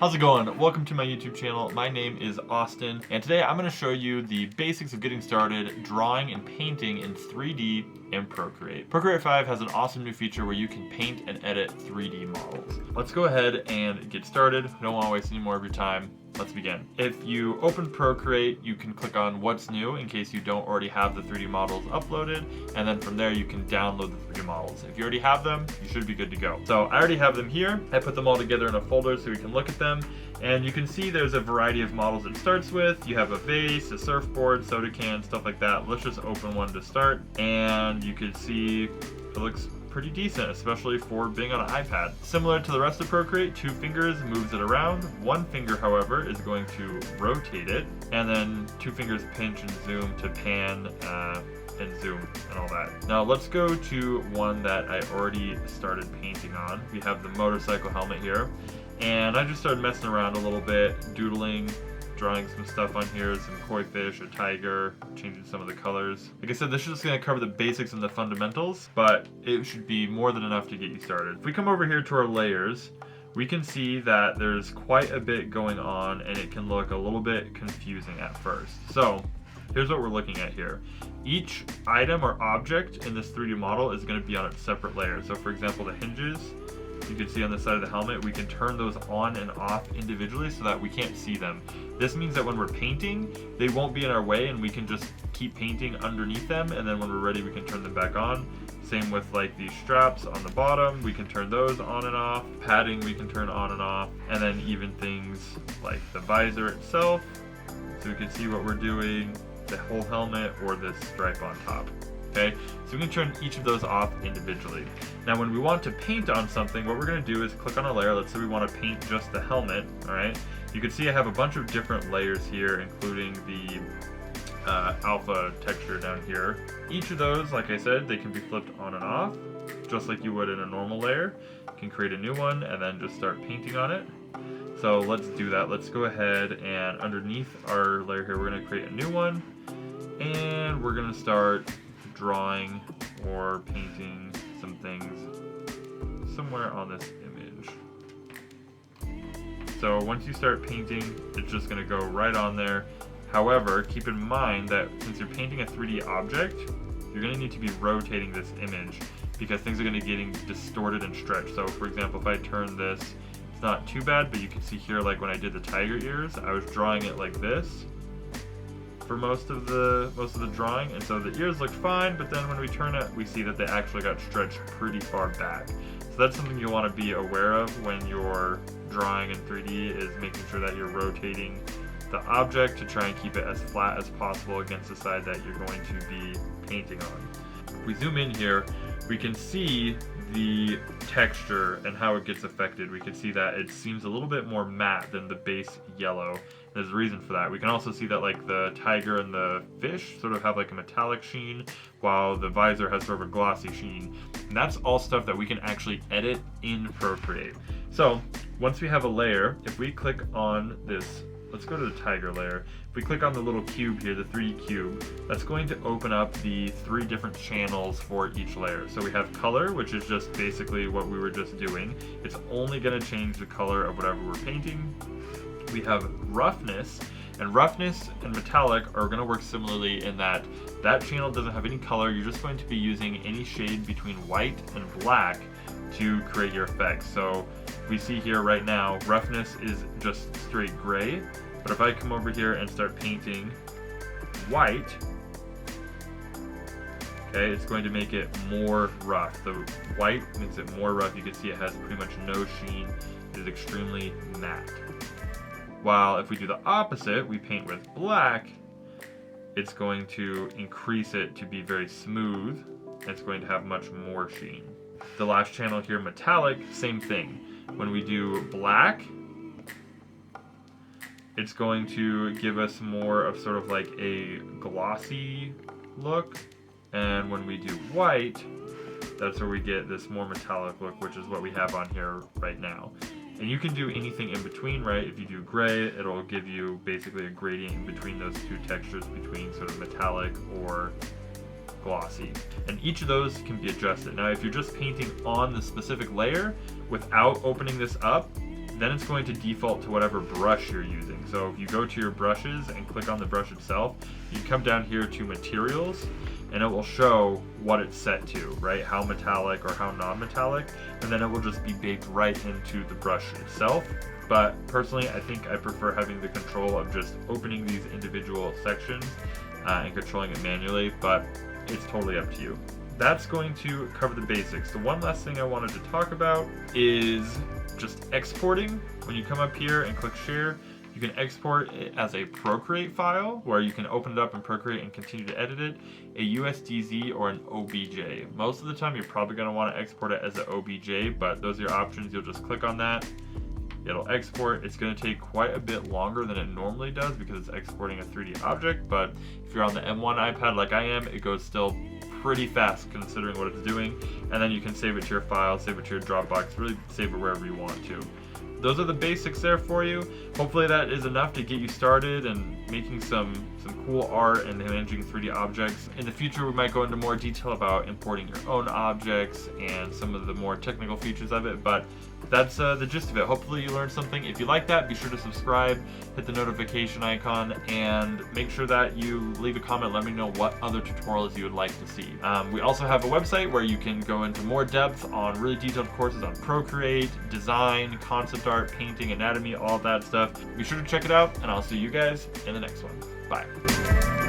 How's it going? Welcome to my YouTube channel. My name is Austin, and today I'm going to show you the basics of getting started drawing and painting in 3D in Procreate. Procreate 5 has an awesome new feature where you can paint and edit 3D models. Let's go ahead and get started. I don't want to waste any more of your time. Let's begin. If you open Procreate, you can click on what's new in case you don't already have the 3D models uploaded, and then from there you can download the 3D models. If you already have them, you should be good to go. So I already have them here. I put them all together in a folder so we can look at them, and you can see there's a variety of models it starts with. You have a vase, a surfboard, soda can, stuff like that. Let's just open one to start, and you can see it looks pretty decent, especially for being on an iPad. Similar to the rest of Procreate, 2 fingers moves it around. 1 finger, however, is going to rotate it, and then 2 fingers pinch and zoom to pan and zoom and all that. Now let's go to one that I already started painting on. We have the motorcycle helmet here, and I just started messing around a little bit, doodling, drawing some stuff on here, some koi fish, a tiger, changing some of the colors. Like I said, this is just going to cover the basics and the fundamentals, but it should be more than enough to get you started. If we come over here to our layers, we can see that there's quite a bit going on, and it can look a little bit confusing at first. So here's what we're looking at here. Each item or object in this 3D model is going to be on its separate layer. So for example, the hinges, you can see on the side of the helmet, we can turn those on and off individually so that we can't see them. This means that when we're painting, they won't be in our way and we can just keep painting underneath them, and then when we're ready, we can turn them back on. Same with like these straps on the bottom, we can turn those on and off. Padding we can turn on and off, and then even things like the visor itself, so we can see what we're doing, the whole helmet, or this stripe on top. Okay, so we can turn each of those off individually. Now when we want to paint on something, what we're going to do is click on a layer. Let's say we want to paint just the helmet. Alright, you can see I have a bunch of different layers here, including the alpha texture down here. Each of those, like I said, they can be flipped on and off, just like you would in a normal layer. You can create a new one and then just start painting on it. So let's do that. Let's go ahead and underneath our layer here, we're going to create a new one, and we're going to start drawing or painting some things somewhere on this image. So once you start painting, it's just going to go right on there. However, keep in mind that since you're painting a 3D object, you're going to need to be rotating this image because things are going to be getting distorted and stretched. So for example, if I turn this, it's not too bad, but you can see here, like when I did the tiger ears, I was drawing it like this for most of the drawing, and so the ears looked fine, but then when we turn it, we see that they actually got stretched pretty far back. So that's something you want to be aware of when you're drawing in 3D, is making sure that you're rotating the object to try and keep it as flat as possible against the side that you're going to be painting on. If we zoom in here, we can see the texture and how it gets affected. We can see that it seems a little bit more matte than the base yellow. There's a reason for that. We can also see that like the tiger and the fish sort of have like a metallic sheen, while the visor has sort of a glossy sheen. And that's all stuff that we can actually edit in Procreate. So once we have a layer, if we click on this, let's go to the tiger layer. If we click on the little cube here, the 3D cube, that's going to open up the 3 different channels for each layer. So we have color, which is just basically what we were just doing. It's only going to change the color of whatever we're painting. We have roughness, and roughness and metallic are going to work similarly in that that channel doesn't have any color. You're just going to be using any shade between white and black to create your effects. So we see here right now, roughness is just straight gray, but if I come over here and start painting white, okay, it's going to make it more rough. The white makes it more rough. You can see it has pretty much no sheen. It is extremely matte. While if we do the opposite, we paint with black, it's going to increase it to be very smooth. It's going to have much more sheen. The last channel here, metallic, same thing. When we do black, it's going to give us more of sort of like a glossy look. And when we do white, that's where we get this more metallic look, which is what we have on here right now. And you can do anything in between, right? If you do gray, it'll give you basically a gradient in between those 2 textures, between sort of metallic or glossy. And each of those can be adjusted. Now, if you're just painting on the specific layer without opening this up, then it's going to default to whatever brush you're using. So if you go to your brushes and click on the brush itself, you come down here to materials, and it will show what it's set to, right? How metallic or how non-metallic, and then it will just be baked right into the brush itself. But personally, I think I prefer having the control of just opening these individual sections and controlling it manually, but it's totally up to you. That's going to cover the basics. The one last thing I wanted to talk about is just exporting. When you come up here and click share, you can export it as a Procreate file, where you can open it up in Procreate and continue to edit it, a USDZ or an OBJ. Most of the time you're probably going to want to export it as an OBJ, but those are your options. You'll just click on that. It'll export. It's going to take quite a bit longer than it normally does because it's exporting a 3D object, but if you're on the M1 iPad like I am, it goes still pretty fast considering what it's doing. And then you can save it to your file, save it to your Dropbox, really save it wherever you want to. Those are the basics there for you. Hopefully that is enough to get you started and making some cool art and managing 3D objects. In the future, we might go into more detail about importing your own objects and some of the more technical features of it, but that's the gist of it. Hopefully you learned something. If you like that, be sure to subscribe, hit the notification icon, and make sure that you leave a comment. Let me know what other tutorials you would like to see. We also have a website where you can go into more depth on really detailed courses on Procreate, design, concept art, painting, anatomy, all that stuff. Be sure to check it out, and I'll see you guys in the next one. Bye.